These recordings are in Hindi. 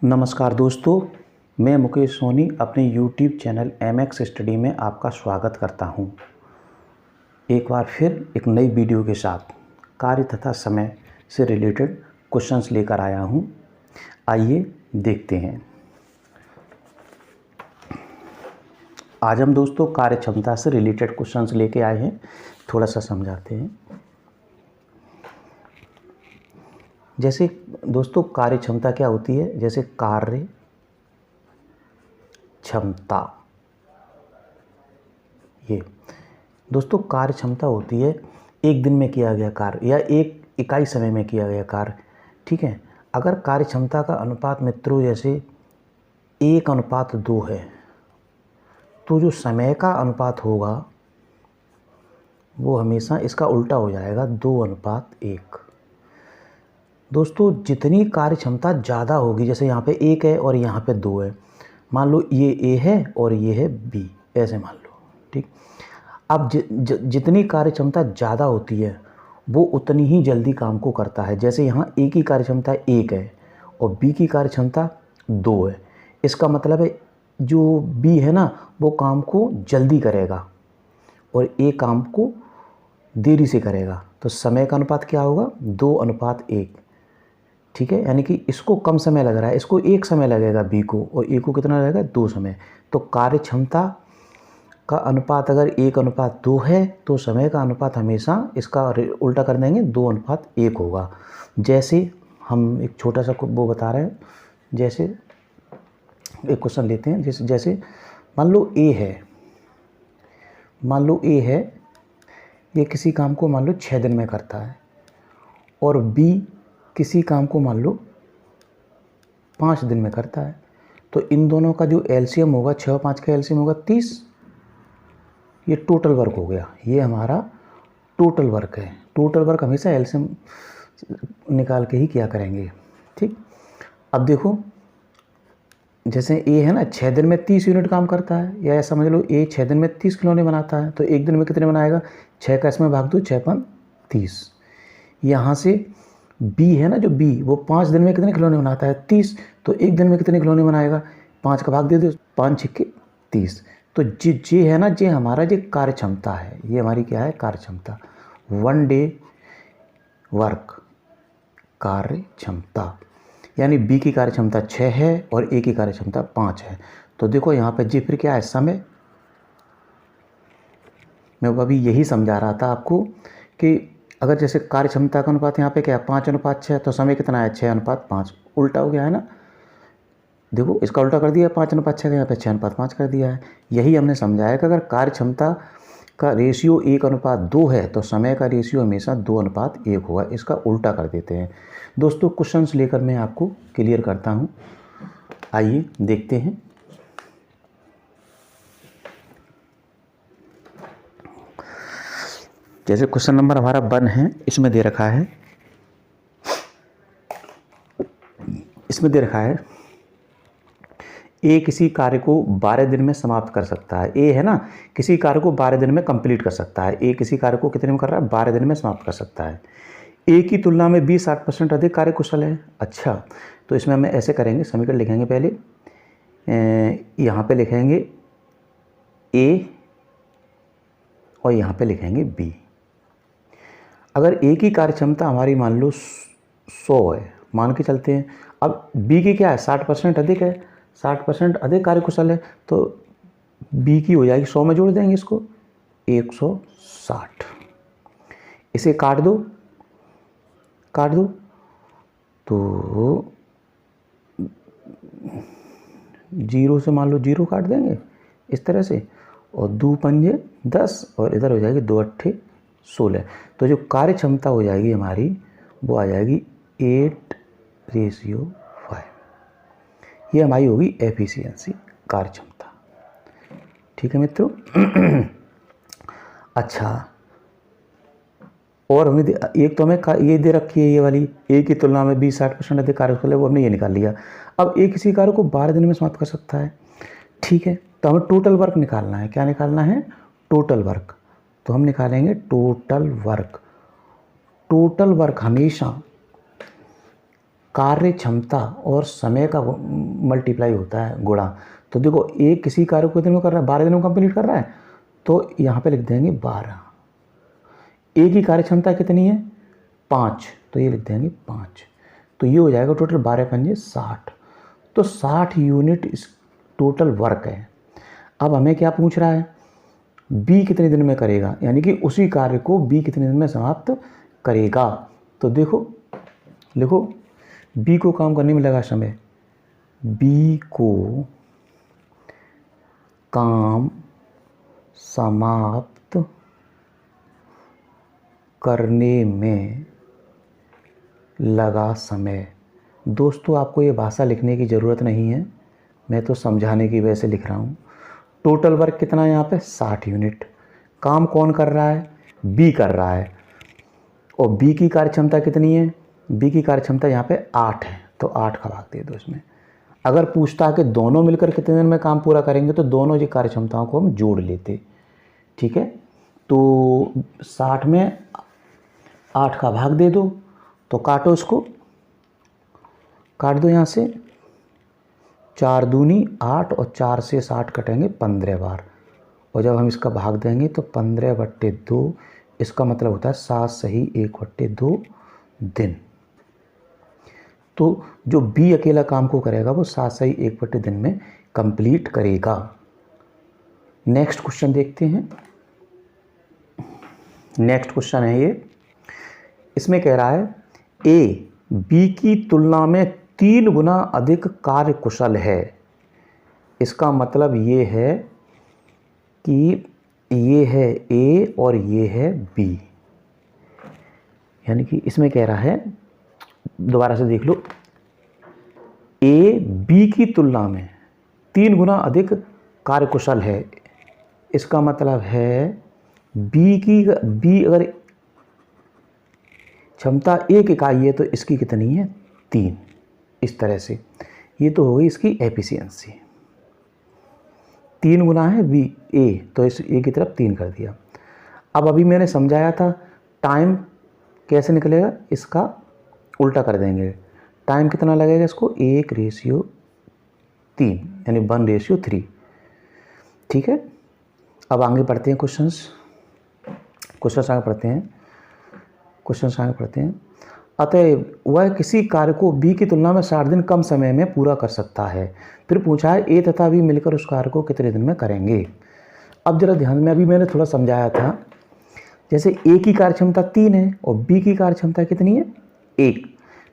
नमस्कार दोस्तों, मैं मुकेश सोनी अपने YouTube चैनल MX स्टडी में आपका स्वागत करता हूं। एक बार फिर एक नई वीडियो के साथ कार्य तथा समय से रिलेटेड क्वेश्चंस लेकर आया हूं। आइए देखते हैं। आज हम दोस्तों कार्य क्षमता से रिलेटेड क्वेश्चंस लेके आए हैं। थोड़ा सा समझाते हैं। जैसे दोस्तों कार्य क्षमता क्या होती है, जैसे कार्य क्षमता, ये दोस्तों कार्य क्षमता होती है एक दिन में किया गया कार्य या एक इकाई समय में किया गया कार्य। ठीक है, अगर कार्य क्षमता का अनुपात मित्रों जैसे 1:2 है तो जो समय का अनुपात होगा वो हमेशा इसका उल्टा हो जाएगा, 2:1। दोस्तों जितनी कार्य क्षमता ज़्यादा होगी, जैसे यहाँ पे 1 है और यहाँ पे 2 है, मान लो ये A है और ये है B, ऐसे मान लो। ठीक, अब जितनी कार्य क्षमता ज़्यादा होती है वो उतनी ही जल्दी काम को करता है। जैसे यहाँ A की कार्य क्षमता 1 है और B की कार्य क्षमता 2 है। इसका मतलब है जो B है ना वो काम को जल्दी करेगा और A काम को देरी से करेगा। तो समय का अनुपात क्या होगा, 2:1। ठीक है, यानी कि इसको कम समय लग रहा है, इसको 1 समय लगेगा B को, और A को कितना लगेगा, 2 समय। तो कार्य क्षमता का अनुपात अगर 1:2 है तो समय का अनुपात हमेशा इसका उल्टा कर देंगे, 2:1 होगा। जैसे हम एक छोटा सा वो बता रहे हैं, जैसे एक क्वेश्चन लेते हैं। जैसे मान लो A है, ये किसी काम को मान लो 6 दिन में करता है और B किसी काम को मान लो 5 दिन में करता है। तो इन दोनों का जो एलसीएम होगा, 6 और 5 का एलसीएम होगा 30। ये टोटल वर्क हो गया, ये हमारा टोटल वर्क है। टोटल वर्क हमेशा एलसीएम निकाल के ही किया करेंगे। ठीक, अब देखो जैसे A है ना, 6 दिन में 30 यूनिट काम करता है, या ऐसा समझ लो A 6 दिन में 30 खिलौने बनाता है, तो एक दिन में कितने बनाएगा, 6 का इसमें भाग दो, 6×5 30। यहाँ से B है ना, जो B वो 5 दिन में कितने खिलौने बनाता है, 30। तो एक दिन में कितने खिलौने बनाएगा, 5 का भाग दे दो, 5×6 30। तो जे है ना, जे हमारा जो कार्य क्षमता है, ये हमारी क्या है, कार्य क्षमता। 1 डे वर्क कार्य क्षमता, यानी B की कार्य क्षमता 6 है और A की कार्य क्षमता 5 है। तो देखो यहाँ पे जी फिर क्या है, समय। मैं अभी यही समझा रहा था आपको कि अगर जैसे कार्य क्षमता का अनुपात यहाँ पे क्या है, 5:6, तो समय कितना है, 6:5। उल्टा हो गया है ना, देखो इसका उल्टा कर दिया, 5:6 का यहाँ पे 6:5 कर दिया है। यही हमने समझाया कि अगर कार्य क्षमता का रेशियो 1:2 है तो समय का रेशियो हमेशा 2:1 होगा। इसका उल्टा कर देते हैं। दोस्तों क्वेश्चंस लेकर मैं आपको क्लियर करता हूँ, आइए देखते हैं। जैसे क्वेश्चन नंबर हमारा 1 है, इसमें दे रखा है, A किसी कार्य को 12 दिन में समाप्त कर सकता है। A है ना, किसी कार्य को 12 दिन में कंप्लीट कर सकता है। A किसी कार्य को कितने में कर रहा है, 12 दिन में समाप्त कर सकता है। A की तुलना में B 60% अधिक कार्यकुशल है। अच्छा, तो इसमें हम ऐसे करेंगे, समीकरण लिखेंगे पहले, यहाँ पे लिखेंगे A और यहाँ पे लिखेंगे B। अगर A की कार्य क्षमता हमारी मान लो 100 है, मान के चलते हैं। अब B की क्या है, 60% अधिक है, 60% अधिक कार्यकुशल है, तो B की हो जाएगी, 100 में जोड़ देंगे इसको, 160। इसे काट दो तो 0 से मान लो 0 काट देंगे इस तरह से, और 2×5 10 और इधर हो जाएगी 2×8 16। तो जो कार्य क्षमता हो जाएगी हमारी वो आ जाएगी 8:5। ये हमारी होगी एफिशिएंसी, कार्य क्षमता। ठीक है मित्रों। अच्छा, और हमें एक तो हमें ये दे रखी है, ये वाली A की तुलना में B 60% अधिक कार्यकुशल है, वो हमने ये निकाल लिया। अब A किसी कार्य को 12 दिन में समाप्त कर सकता है। ठीक है, तो हमें टोटल वर्क निकालना है। क्या निकालना है, टोटल वर्क। तो हम निकालेंगे टोटल वर्क। टोटल वर्क हमेशा कार्य क्षमता और समय का मल्टीप्लाई होता है, गुणा। तो देखो एक किसी कार्य को कितने में कर रहा है, 12 दिन में कंप्लीट कर रहा है, तो यहाँ पे लिख देंगे 12। एक ही कार्य क्षमता कितनी है, 5, तो ये लिख देंगे 5। तो ये हो जाएगा टोटल 12 पंजे 60। तो 60 यूनिट इस टोटल वर्क है। अब हमें क्या पूछ रहा है, बी कितने दिन में करेगा, यानी कि उसी कार्य को बी कितने दिन में समाप्त करेगा। तो देखो लिखो, बी को काम करने में लगा समय, बी को काम समाप्त करने में लगा समय। दोस्तों आपको ये भाषा लिखने की ज़रूरत नहीं है, मैं तो समझाने की वजह से लिख रहा हूँ। टोटल वर्क कितना है यहाँ पे, 60 यूनिट। काम कौन कर रहा है, बी कर रहा है। और बी की कार्य क्षमता कितनी है, बी की कार्य क्षमता यहाँ पे 8 है, तो 8 का भाग दे दो इसमें। अगर पूछता है कि दोनों मिलकर कितने दिन में काम पूरा करेंगे, तो दोनों जी कार्य क्षमताओं को हम जोड़ लेते। ठीक है, तो 60 में 8 का भाग दे दो, तो काटो इसको, काट दो यहाँ से, 4 दूनी 8 और 4 से 60 कटेंगे 15 बार। और जब हम इसका भाग देंगे तो 15/2, इसका मतलब होता है 7 सही 1/2 दिन। तो जो बी अकेला काम को करेगा वो 7 सही 1/2 दिन में कंप्लीट करेगा। नेक्स्ट क्वेश्चन देखते हैं। नेक्स्ट क्वेश्चन है ये, इसमें कह रहा है ए बी की तुलना में 3 गुना अधिक कार्य कुशल है। इसका मतलब ये है कि ये है ए और ये है बी, यानी कि इसमें कह रहा है, दोबारा से देख लो, ए बी की तुलना में 3 गुना अधिक कार्यकुशल है। इसका मतलब है बी अगर क्षमता 1 इकाई है तो इसकी कितनी है, 3। इस तरह से ये तो हो गई इसकी एफिशिएंसी। 3 गुना है बी ए, तो इस ए की तरफ 3 कर दिया। अब अभी मैंने समझाया था टाइम कैसे निकलेगा, इसका उल्टा कर देंगे। टाइम कितना लगेगा इसको, 1:3, यानी 1:3। ठीक है, अब आगे पढ़ते हैं क्वेश्चंस आगे पढ़ते हैं। अतः वह किसी कार्य को बी की तुलना में 60 दिन कम समय में पूरा कर सकता है। फिर पूछा है ए तथा बी मिलकर उस कार्य को कितने दिन में करेंगे। अब जरा ध्यान में, अभी मैंने थोड़ा समझाया था, जैसे ए की कार्य क्षमता 3 है और बी की कार्य क्षमता कितनी है, 1।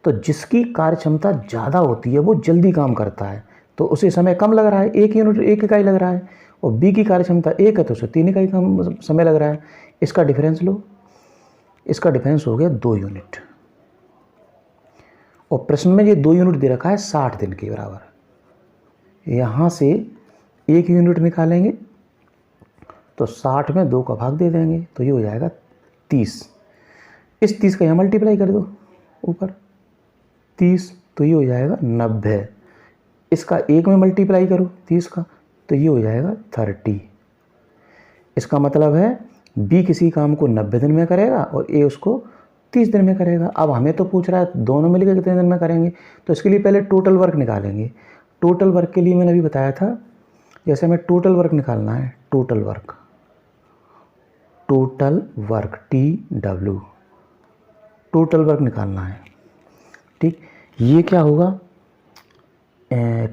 तो जिसकी कार्य क्षमता ज़्यादा होती है वो जल्दी काम करता है, तो उसे समय कम लग रहा है, 1 इकाई लग रहा है। और बी की कार्य क्षमता 1 है तो उसे 3 इकाई कम समय लग रहा है। इसका डिफरेंस लो, इसका डिफरेंस हो गया 2 यूनिट। और प्रश्न में ये 2 यूनिट दे रखा है 60 दिन के बराबर। यहाँ से 1 यूनिट निकालेंगे तो 60 में 2 का भाग दे देंगे, तो ये हो जाएगा 30। इस 30 का यहाँ मल्टीप्लाई कर दो ऊपर 30, तो ये हो जाएगा 90। इसका 1 में मल्टीप्लाई करो 30 का, तो ये हो जाएगा 30। इसका मतलब है बी किसी काम को 90 दिन में करेगा और ए उसको 30 दिन में करेगा। अब हमें तो पूछ रहा है दोनों मिलकर कितने दिन में करेंगे, तो इसके लिए पहले टोटल वर्क निकालेंगे। टोटल वर्क के लिए मैंने अभी बताया था, जैसे हमें टोटल वर्क निकालना है, total work TW, total work निकालना है। ठीक, ये क्या होगा,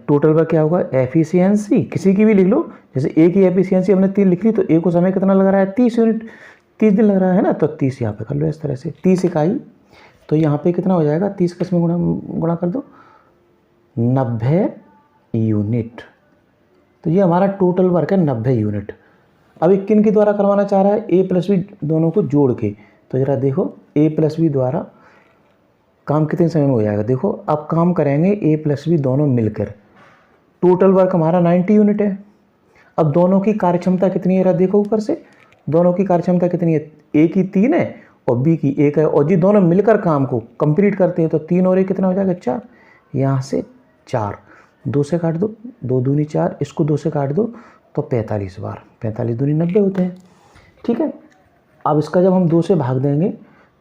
टोटल वर्क क्या होगा, एफिशिएंसी किसी की भी लिख लो। जैसे ए की एफिशिएंसी हमने 3 लिख ली, तो ए को समय कितना लग रहा है, 30 यूनिट, 30 दिन लग रहा है ना, तो 30 यहाँ पे कर लो इस तरह से, 30 इकाई। तो यहाँ पे कितना हो जाएगा, 30 का इसमें गुणा कर दो, 90 यूनिट। तो ये हमारा टोटल वर्क है 90 यूनिट। अभी किन के द्वारा करवाना चाह रहा है, ए प्लस बी दोनों को जोड़ के। तो ज़रा देखो ए प्लस बी द्वारा काम कितने समय में हो जाएगा। देखो अब काम करेंगे ए प्लस बी दोनों मिलकर, टोटल वर्क हमारा 90 यूनिट है। अब दोनों की कार्यक्षमता कितनी है, देखो ऊपर से दोनों की कार्यक्षमता कितनी है, ए की 3 है और बी की 1 है। और जी दोनों मिलकर काम को कंप्लीट करते हैं, तो 3 और 1 कितना हो जाएगा, 4। यहाँ से 4, 2 से काट दो, 2 दूनी 4, इसको 2 से काट दो तो 45 बार, 45 दूनी 90 होते हैं। ठीक है, अब इसका जब हम 2 से भाग देंगे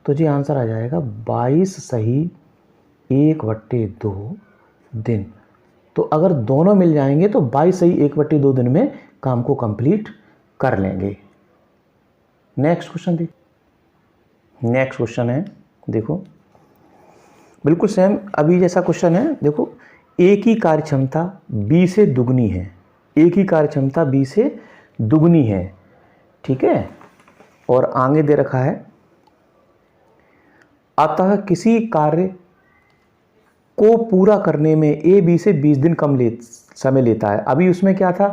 तो जी आंसर आ जाएगा 22 सही 1/2 दिन। तो अगर दोनों मिल जाएंगे तो 22 ही 1/2 दिन में काम को कंप्लीट कर लेंगे। नेक्स्ट क्वेश्चन देखो। नेक्स्ट क्वेश्चन है, देखो बिल्कुल सेम अभी जैसा क्वेश्चन है। देखो, ए की कार्यक्षमता बी से दुगनी है। ए की कार्यक्षमता बी से दुगनी है, ठीक है। और आगे दे रखा है, अतः किसी कार्य को पूरा करने में ए बी से 20 दिन कम समय लेता है। अभी उसमें क्या था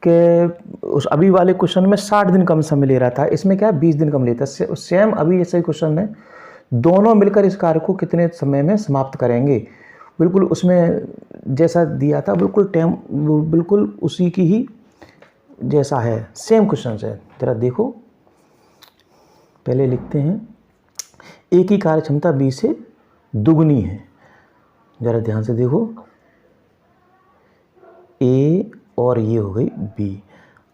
कि उस अभी वाले क्वेश्चन में 60 दिन कम समय ले रहा था, इसमें क्या है 20 दिन कम लेता है। सेम अभी जैसा ही क्वेश्चन है, दोनों मिलकर इस कार्य को कितने समय में समाप्त करेंगे। बिल्कुल उसमें जैसा दिया था, बिल्कुल टाइम बिल्कुल उसी की ही जैसा है, सेम क्वेश्चन है। जरा देखो, पहले लिखते हैं, ए की कार्यक्षमता बी से दुगनी है। जरा ध्यान से देखो, ए और ये हो गई बी।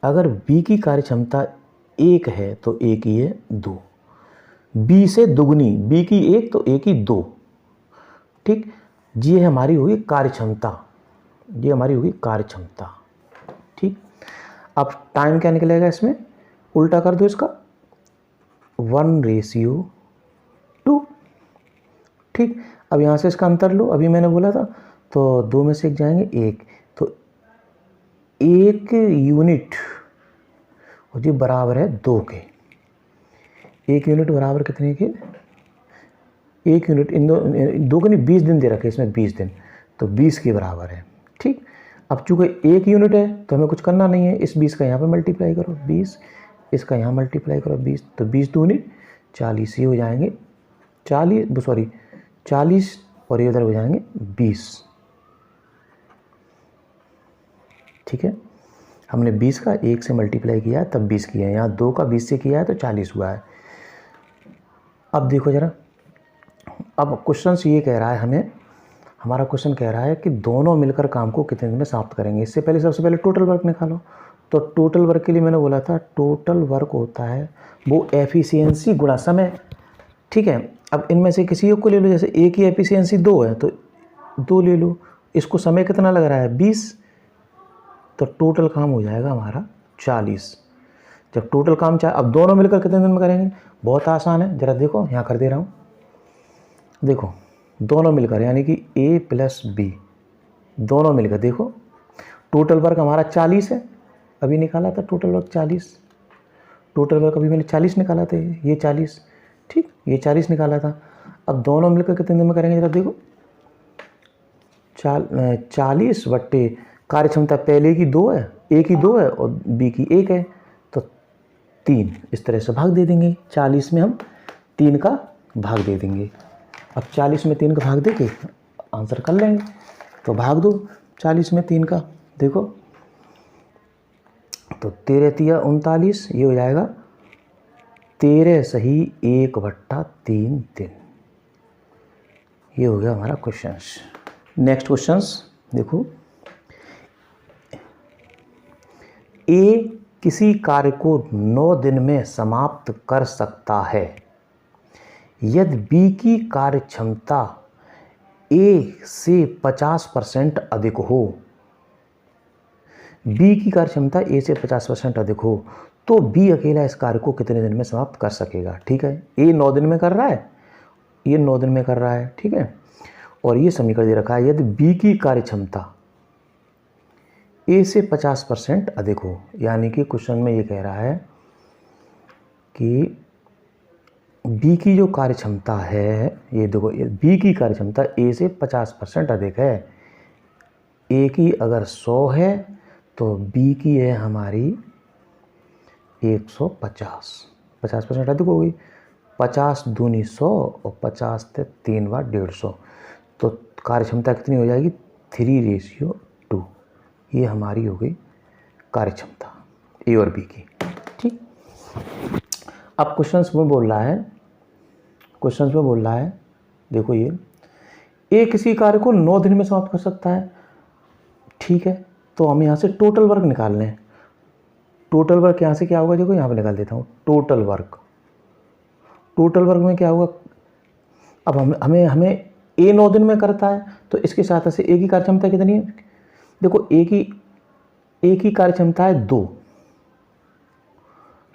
अगर बी की कार्यक्षमता 1 है तो ए की है 2। बी से दुगनी, बी की 1 तो ए की 2, ठीक। ये हमारी होगी कार्यक्षमता, ये हमारी होगी कार्यक्षमता, ठीक। अब टाइम क्या निकलेगा इसमें, उल्टा कर दो इसका, 1:2, ठीक। अब यहाँ से इसका अंतर लो, अभी मैंने बोला था, तो 2 में से 1 जाएंगे 1, तो 1 यूनिट और जी बराबर है 2 के। 1 यूनिट बराबर कितने के, 1 यूनिट इन दो के नहीं 20 दिन दे रखे इसमें, 20 दिन, तो 20 के बराबर है, ठीक। अब चूँकि 1 यूनिट है तो हमें कुछ करना नहीं है, इस 20 का यहाँ पे मल्टीप्लाई करो 20, इसका यहाँ मल्टीप्लाई करो 20, तो 20 दूनी 40, ये हो जाएंगे 40 और ये उधर हो जाएंगे 20, ठीक है। हमने 20 का 1 से मल्टीप्लाई किया है तब 20 किया है, यहाँ 2 का 20 से किया है तो 40 हुआ है। अब देखो जरा, अब क्वेश्चन ये कह रहा है हमें, हमारा क्वेश्चन कह रहा है कि दोनों मिलकर काम को कितने दिन में समाप्त करेंगे। इससे पहले सबसे पहले टोटल वर्क निकालो। तो टोटल वर्क के लिए मैंने बोला था, टोटल वर्क होता है वो एफिशिएंसी गुणा समय, ठीक है। अब इनमें से किसी एक को ले लो, जैसे ए की एफिशिएंसी 2 है तो 2 ले लो, इसको समय कितना लग रहा है 20, तो टोटल काम हो जाएगा हमारा 40। जब टोटल काम अब दोनों मिलकर कितने दिन में करेंगे, बहुत आसान है, ज़रा देखो यहाँ कर दे रहा हूँ। देखो दोनों मिलकर यानी कि ए प्लस बी, दोनों मिलकर देखो टोटल वर्क हमारा 40 है, अभी निकाला था टोटल वर्क 40, टोटल वर्क अभी मैंने 40 निकाला था, ये 40, ठीक, ये 40 निकाला था। अब दोनों मिलकर कितने दिन में करेंगे जरा देखो, 40 बट्टे कार्यक्षमता पहले की 2 है, ए की 2 है और बी की 1 है, तो 3 इस तरह से भाग दे देंगे। 40 में हम 3 का भाग दे देंगे। अब 40 में 3 का भाग दे के आंसर कर लेंगे, तो भाग दो 40 में 3 का, देखो तो 13 तिया 39, ये हो जाएगा 13 सही 1/3 दिन। ये हो गया हमारा क्वेश्चंस। नेक्स्ट क्वेश्चंस देखो, ए किसी कार्य को 9 दिन में समाप्त कर सकता है यदि बी की कार्यक्षमता ए से 50% अधिक हो। बी की कार्यक्षमता ए से 50% अधिक हो तो बी अकेला इस कार्य को कितने दिन में समाप्त कर सकेगा, ठीक है। ए 9 दिन में कर रहा है, ये 9 दिन में कर रहा है, ठीक है। और ये समीकरण दे रखा है, यदि बी की कार्यक्षमता ए से 50% अधिक हो, यानी कि क्वेश्चन में ये कह रहा है कि बी की जो कार्यक्षमता है, ये देखो बी की कार्यक्षमता ए से 50% अधिक है। ए की अगर 100 है तो बी की है हमारी 150, 50% अधिक हो गई। 50 दूनी 100 और 50 थे 3 बार 150, तो कार्यक्षमता कितनी हो जाएगी 3:2। ये हमारी हो गई कार्यक्षमता ए और बी की, ठीक। अब क्वेश्चंस में बोल रहा है, देखो ये ए किसी कार्य को 9 दिन में समाप्त कर सकता है, ठीक है। तो हम यहाँ से टोटल वर्क निकाल लें। टोटल वर्क यहाँ से क्या होगा, देखो यहाँ पे निकाल देता हूँ टोटल वर्क में क्या होगा। अब हमें ए 9 दिन में करता है तो इसके साथ से ए की कार्य क्षमता कितनी है? देखो ए की कार्य क्षमता है 2।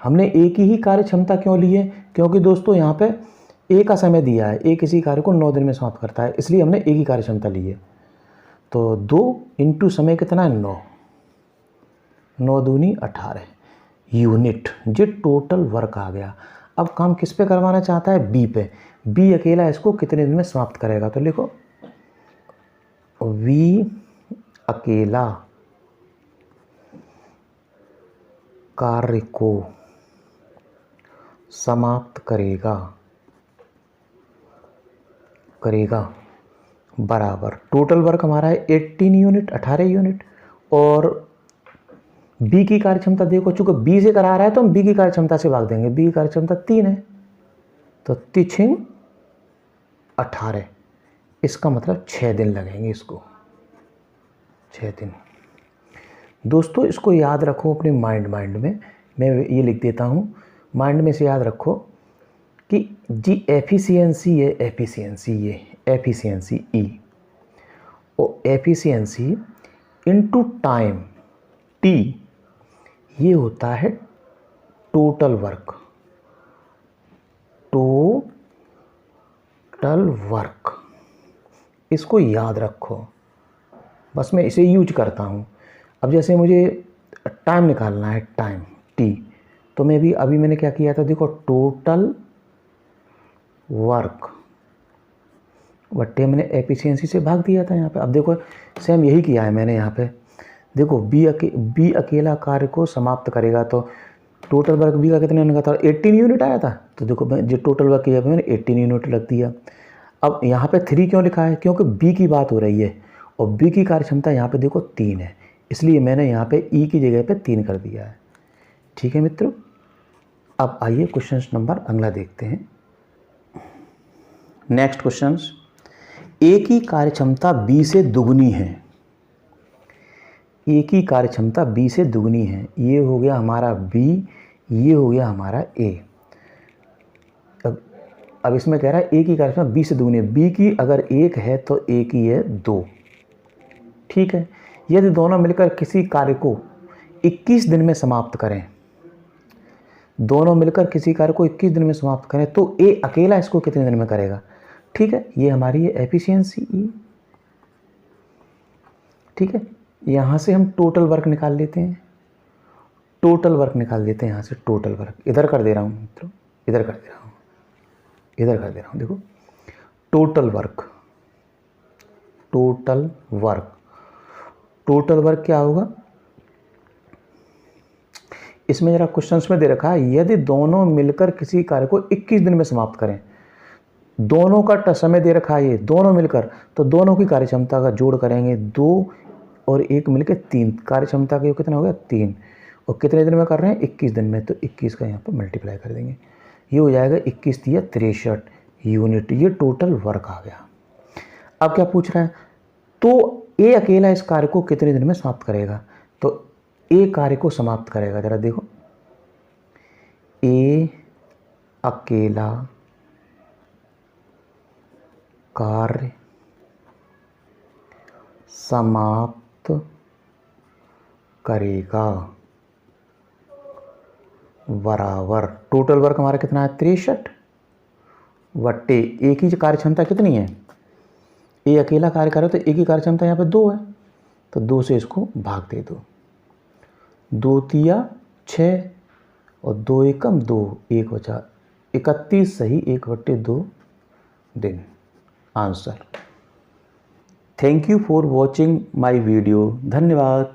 हमने ए की ही कार्य क्षमता क्यों ली है? क्योंकि दोस्तों यहाँ पे ए का समय दिया है, ए किसी कार्य को 9 दिन में समाप्त करता है, इसलिए हमने ए की कार्य क्षमता ली है। तो 2 इंटू समय कितना है? 9, 9 दूनी 18 यूनिट। ये टोटल वर्क आ गया। अब काम किस पे करवाना चाहता है? बी पे। बी अकेला इसको कितने दिन में समाप्त करेगा? तो लिखो वी अकेला कार्य को समाप्त करेगा बराबर टोटल वर्क हमारा है 18 यूनिट, 18 यूनिट। और बी की कार्य क्षमता देखो, चूंकि बी से करा रहा है तो हम बी की कार्य क्षमता से भाग देंगे। बी की कार्य क्षमता 3 है तो 3 18, इसका मतलब 6 दिन लगेंगे इसको, 6 दिन। दोस्तों इसको याद रखो अपने माइंड में, मैं ये लिख देता हूँ, माइंड में से याद रखो कि जी एफिशिएंसी है, एफिशिएंसी ई, और एफिशिएंसी इनटू टाइम टी, ये होता है टोटल वर्क। इसको याद रखो, बस मैं इसे यूज करता हूँ। अब जैसे मुझे टाइम निकालना है, टाइम टी, तो मैं भी अभी मैंने क्या किया था, देखो टोटल वर्क बट्टे मैंने एफिशिएंसी से भाग दिया था यहाँ पे। अब देखो सेम यही किया है मैंने यहाँ पे। देखो बी अकेला कार्य को समाप्त करेगा तो टोटल वर्क बी का कितने यूनिट था? 18 यूनिट आया था। तो देखो जो टोटल वर्क किया मैंने 18 यूनिट लग दिया। अब यहाँ पे 3 क्यों लिखा है? क्योंकि बी की बात हो रही है और बी की कार्य क्षमता यहाँ पे देखो 3 है, इसलिए मैंने यहाँ पे ई की जगह पे 3 कर दिया है। ठीक है मित्रों, अब आइए क्वेश्चन नंबर अगला देखते हैं। नेक्स्ट क्वेश्चन, ए की कार्य क्षमता बी से दुगनी है। ए की कार्य क्षमता बी से दुगनी है, ये हो गया हमारा बी, ये हो गया हमारा ए। अब इसमें कह रहा है ए की कार्य क्षमता बी से दुगनी है। बी की अगर 1 है तो ए की है 2। ठीक है, यदि दोनों मिलकर किसी कार्य को 21 दिन में समाप्त करें, दोनों मिलकर किसी कार्य को 21 दिन में समाप्त करें तो ए अकेला इसको कितने दिन में करेगा? ठीक है, ये हमारी है एफिशिएंसी ई। ठीक है, यहाँ से हम टोटल वर्क निकाल लेते हैं, यहाँ से टोटल वर्क इधर कर दे रहा हूँ मित्रों, इधर कर दे रहा हूँ। देखो टोटल वर्क क्या होगा? इसमें जरा क्वेश्चंस में दे रखा है, यदि दोनों मिलकर किसी कार्य को 21 दिन में समाप्त करें, दोनों का समय दे रखा है, ये दोनों मिलकर, तो दोनों की कार्य क्षमता का जोड़ करेंगे, 2 और 1 मिलकर 3, कार्य क्षमता का कितना हो गया? 3। और कितने दिन में कर रहे हैं? 21 दिन में, तो 21 का यहाँ पर मल्टीप्लाई कर देंगे, ये हो जाएगा 21 या 63 यूनिट। ये टोटल वर्क आ गया। अब क्या पूछ रहा है? तो ए अकेला इस कार्य को कितने दिन में समाप्त करेगा? तो ए कार्य को समाप्त करेगा, जरा देखो, ए अकेला कार्य समाप्त करेगा बराबर टोटल वर्क हमारा कितना है? 63 बट्टे ए की कार्य क्षमता कितनी है? ए अकेला कार्य करे तो ए की कार्य क्षमता यहाँ पे 2 है, तो 2 से इसको भाग दे दो, 2 तिया 6 और 2 एकम 2, 1 बचा 31, सही 1/2 दिन answer. Thank you for watching my video. धन्यवाद।